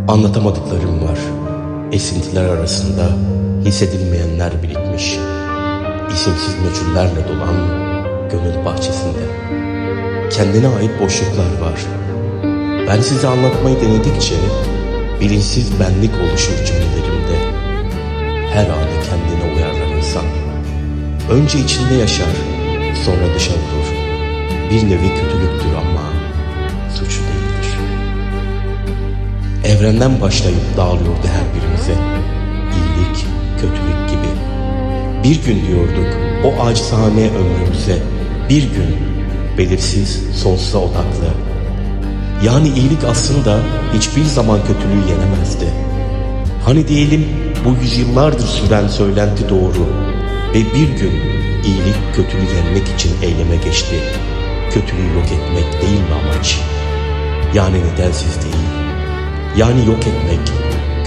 Anlatamadıklarım var. Esintiler arasında hissedilmeyenler birikmiş. İsimsiz meçhullerle dolan gönül bahçesinde. Kendine ait boşluklar var. Ben size anlatmayı denedikçe bilinçsiz benlik oluşur cümlelerimde. Her anı kendine uyarlar insan. Önce içinde yaşar, sonra dışa vurur. Bir nevi kötülüktür ama suçu değildir. Evrenden başlayıp dağılıyordu her birimize. İyilik, kötülük gibi. Bir gün diyorduk o acizane ömrümüze. Bir gün belirsiz, sonsuza odaklı. Yani iyilik aslında hiçbir zaman kötülüğü yenemezdi. Hani diyelim bu yüzyıllardır süren söylenti doğru ve bir gün iyilik kötülüğü yenmek için eyleme geçti. Kötülüğü yok etmek değil mi amaç? Yani nedensiz değil. Yani yok etmek